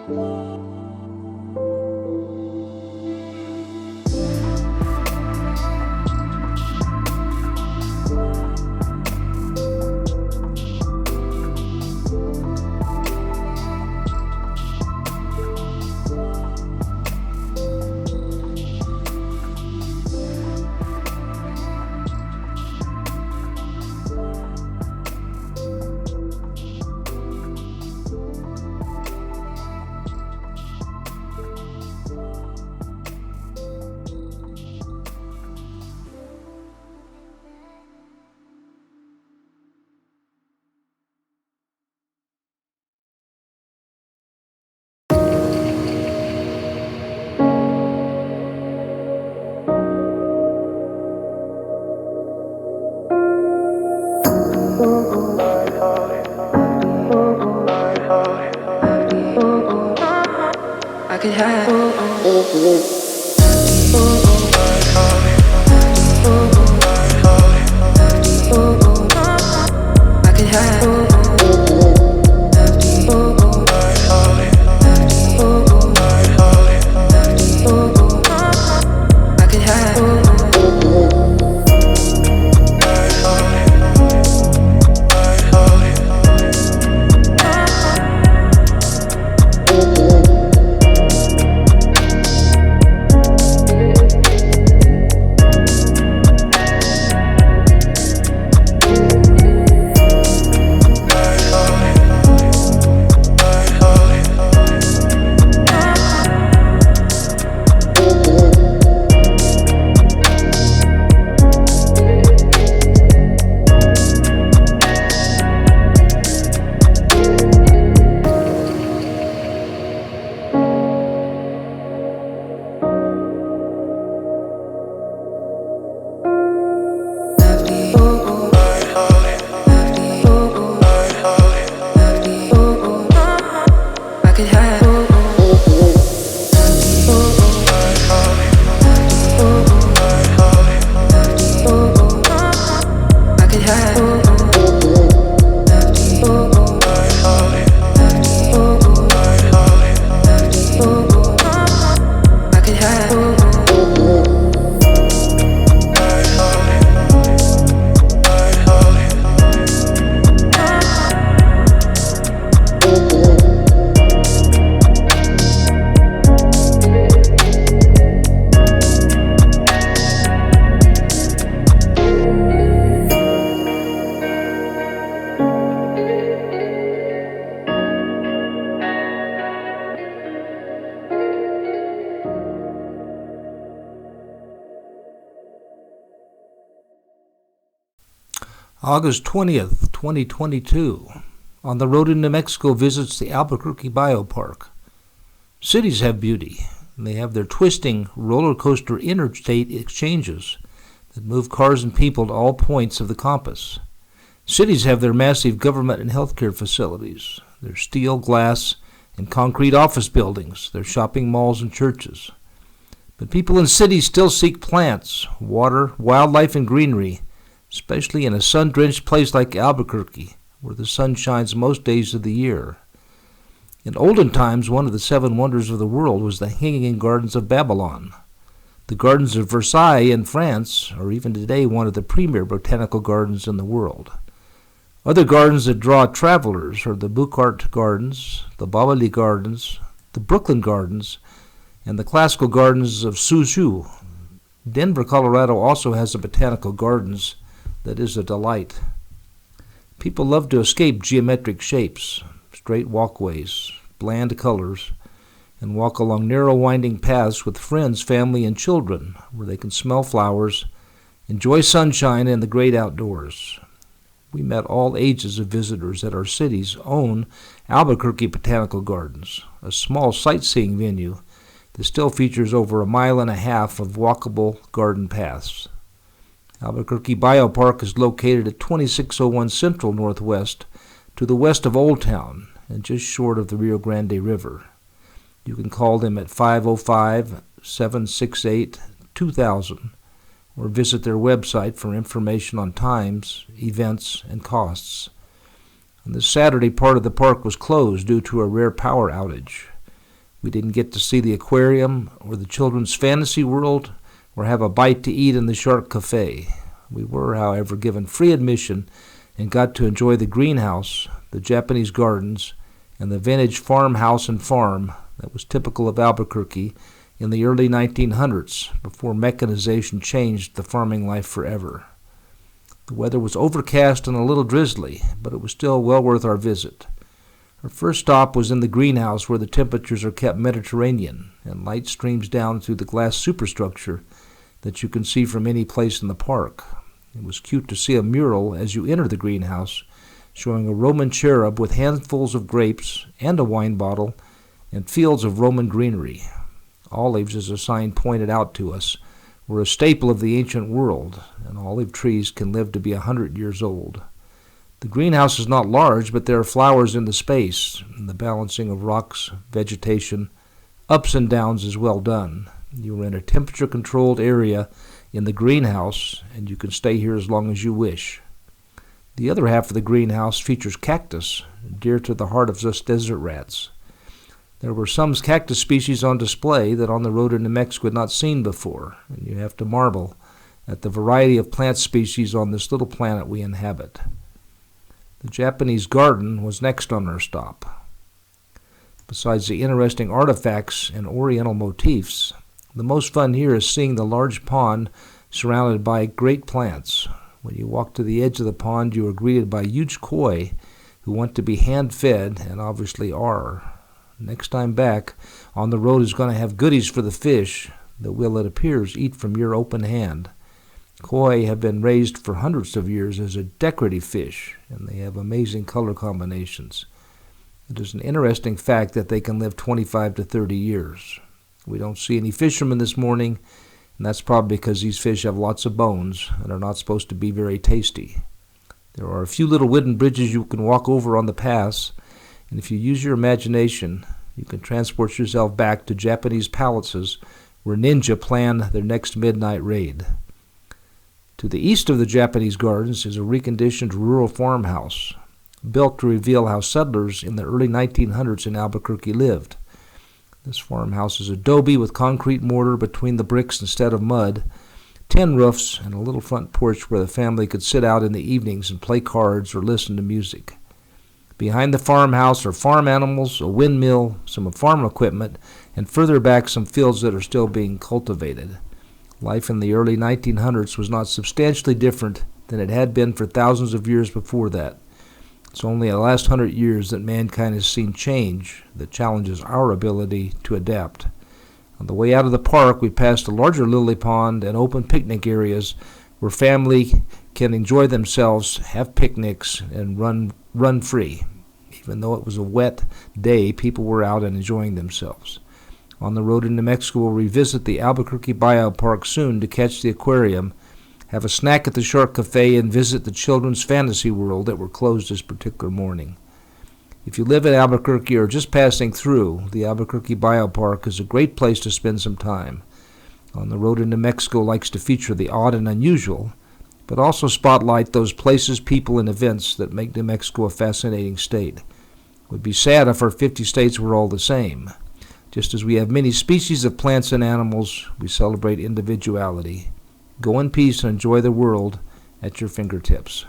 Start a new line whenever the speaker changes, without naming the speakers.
I could have. I could have. I could have.
August 20th, 2022. On the road in New Mexico visits the Albuquerque Bio-Park. Cities have beauty, and they have their twisting roller coaster interstate exchanges that move cars and people to all points of the compass. Cities have their massive government and healthcare facilities, their steel, glass, and concrete office buildings, their shopping malls and churches. But people in cities still seek plants, water, wildlife, and greenery, especially in a sun-drenched place like Albuquerque, where the sun shines most days of the year. In olden times, one of the 7 wonders of the world was the Hanging Gardens of Babylon. The Gardens of Versailles in France are even today one of the premier botanical gardens in the world. Other gardens that draw travelers are the Boucart Gardens, the Boboli Gardens, the Brooklyn Gardens, and the classical gardens of Suzhou. Denver, Colorado also has a botanical gardens that is a delight. People love to escape geometric shapes, straight walkways, bland colors, and walk along narrow winding paths with friends, family, and children where they can smell flowers, enjoy sunshine and the great outdoors. We met all ages of visitors at our city's own Albuquerque Botanical Gardens, a small sightseeing venue that still features over 1.5 miles of walkable garden paths. Albuquerque Bio-Park is located at 2601 Central Northwest to the west of Old Town and just short of the Rio Grande River. You can call them at 505-768-2000 or visit their website for information on times, events, and costs. On this Saturday, part of the park was closed due to a rare power outage. We didn't get to see the aquarium or the children's fantasy world or have a bite to eat in the Shark Cafe. We were, however, given free admission and got to enjoy the greenhouse, the Japanese gardens, and the vintage farmhouse and farm that was typical of Albuquerque in the early 1900s, before mechanization changed the farming life forever. The weather was overcast and a little drizzly, but it was still well worth our visit. Our first stop was in the greenhouse, where the temperatures are kept Mediterranean and light streams down through the glass superstructure that you can see from any place in the park. It was cute to see a mural as you enter the greenhouse showing a Roman cherub with handfuls of grapes and a wine bottle and fields of Roman greenery. Olives, as a sign pointed out to us, were a staple of the ancient world, and olive trees can live to be 100 years old. The greenhouse is not large, but there are flowers in the space, and the balancing of rocks, vegetation, ups and downs is well done. You are in a temperature-controlled area in the greenhouse, and you can stay here as long as you wish. The other half of the greenhouse features cactus, dear to the heart of us desert rats. There were some cactus species on display that on the road in New Mexico had not seen before, and you have to marvel at the variety of plant species on this little planet we inhabit. The Japanese garden was next on our stop. Besides the interesting artifacts and oriental motifs, the most fun here is seeing the large pond surrounded by great plants. When you walk to the edge of the pond, you are greeted by huge koi who want to be hand-fed and obviously are. Next time back, on the road is going to have goodies for the fish that will, it appears, eat from your open hand. Koi have been raised for hundreds of years as a decorative fish, and they have amazing color combinations. It is an interesting fact that they can live 25 to 30 years. We don't see any fishermen this morning, and that's probably because these fish have lots of bones and are not supposed to be very tasty. There are a few little wooden bridges you can walk over on the pass, and if you use your imagination, you can transport yourself back to Japanese palaces where ninja plan their next midnight raid. To the east of the Japanese gardens is a reconditioned rural farmhouse, built to reveal how settlers in the early 1900s in Albuquerque lived. This farmhouse is adobe with concrete mortar between the bricks instead of mud, tin roofs, and a little front porch where the family could sit out in the evenings and play cards or listen to music. Behind the farmhouse are farm animals, a windmill, some farm equipment, and further back some fields that are still being cultivated. Life in the early 1900s was not substantially different than it had been for thousands of years before that. It's only the last 100 years that mankind has seen change that challenges our ability to adapt. On the way out of the park, we passed a larger lily pond and open picnic areas where family can enjoy themselves, have picnics, and run free. Even though it was a wet day, people were out and enjoying themselves. On the road in New Mexico, we'll revisit the Albuquerque Bio-Park soon to catch the aquarium, have a snack at the Shark Cafe, and visit the children's fantasy world that were closed this particular morning. If you live in Albuquerque or just passing through, the Albuquerque Bio-Park is a great place to spend some time. On the road in New Mexico likes to feature the odd and unusual, but also spotlight those places, people, and events that make New Mexico a fascinating state. It would be sad if our 50 states were all the same. Just as we have many species of plants and animals, we celebrate individuality. Go in peace and enjoy the world at your fingertips.